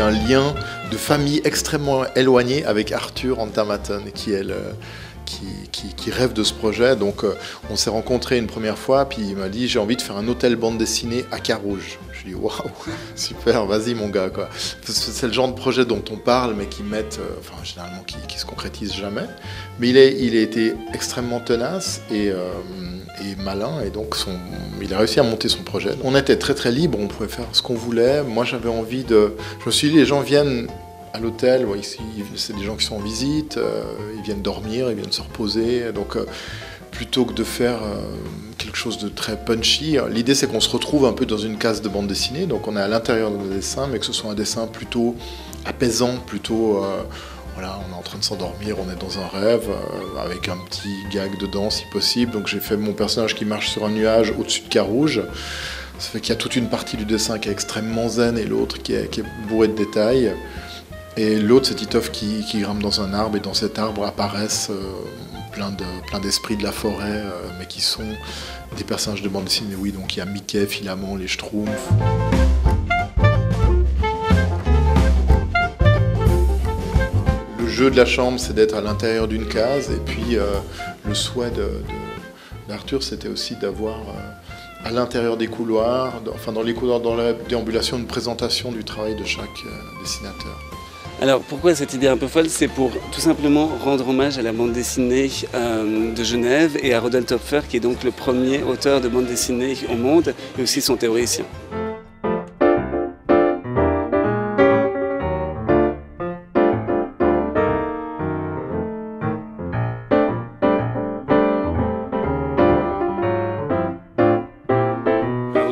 un lien de famille extrêmement éloigné avec Arthur Andermatten, qui est qui rêve de ce projet. Donc on s'est rencontrés une première fois, puis il m'a dit j'ai envie de faire un hôtel bande dessinée à Carouge. Je lui ai dit waouh, super, vas-y mon gars quoi. C'est le genre de projet dont on parle mais qui mettent, généralement qui se concrétise jamais. Mais il a été extrêmement tenace et malin, et donc il a réussi à monter son projet. On était très très libre, on pouvait faire ce qu'on voulait. Moi j'avais envie je me suis dit les gens viennent à l'hôtel, ici c'est des gens qui sont en visite, ils viennent dormir, ils viennent se reposer, donc plutôt que de faire quelque chose de très punchy, l'idée c'est qu'on se retrouve un peu dans une case de bande dessinée, donc on est à l'intérieur de nos dessins, mais que ce soit un dessin plutôt apaisant, plutôt voilà, on est en train de s'endormir, on est dans un rêve, avec un petit gag dedans si possible. Donc j'ai fait mon personnage qui marche sur un nuage au-dessus de Carouge. Ça fait qu'il y a toute une partie du dessin qui est extrêmement zen et l'autre qui est bourré de détails. Et l'autre, c'est Titeuf qui grimpe dans un arbre, et dans cet arbre apparaissent plein d'esprits de la forêt, mais qui sont des personnages de bande dessinée. Oui, donc il y a Mickey, Philamon, les Schtroumpfs. Le jeu de la chambre, c'est d'être à l'intérieur d'une case, et puis le souhait d'Arthur, c'était aussi d'avoir à l'intérieur des couloirs, dans les couloirs, dans la déambulation, une présentation du travail de chaque dessinateur. Alors pourquoi cette idée un peu folle? C'est pour tout simplement rendre hommage à la bande dessinée de Genève et à Rodel Töpffer, qui est donc le premier auteur de bande dessinée au monde et aussi son théoricien.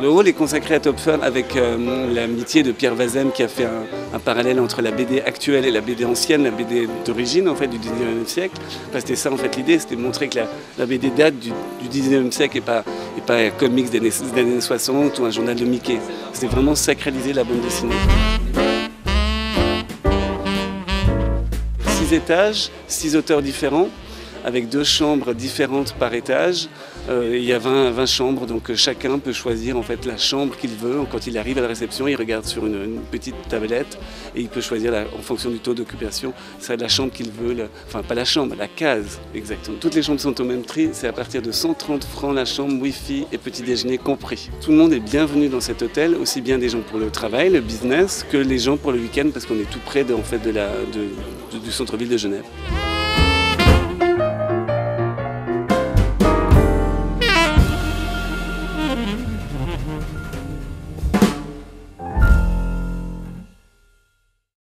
Le rôle est consacré à Töpffer avec l'amitié de Pierre Vazem, qui a fait un parallèle entre la BD actuelle et la BD ancienne, la BD d'origine en fait du 19e siècle. Enfin, c'était ça en fait l'idée, c'était de montrer que la BD date du 19e siècle et pas un comics des années 60 ou un journal de Mickey. C'était vraiment sacraliser la bande dessinée. 6 étages, 6 auteurs différents, avec 2 chambres différentes par étage. Il y a 20 chambres, donc chacun peut choisir en fait la chambre qu'il veut. Quand il arrive à la réception, il regarde sur une petite tablette et il peut choisir en fonction du taux d'occupation, c'est la chambre qu'il veut, enfin pas la chambre, la case exactement. Toutes les chambres sont au même prix, c'est à partir de 130 francs la chambre, wifi et petit déjeuner compris. Tout le monde est bienvenu dans cet hôtel, aussi bien des gens pour le travail, le business, que les gens pour le week-end, parce qu'on est tout près du centre-ville de Genève.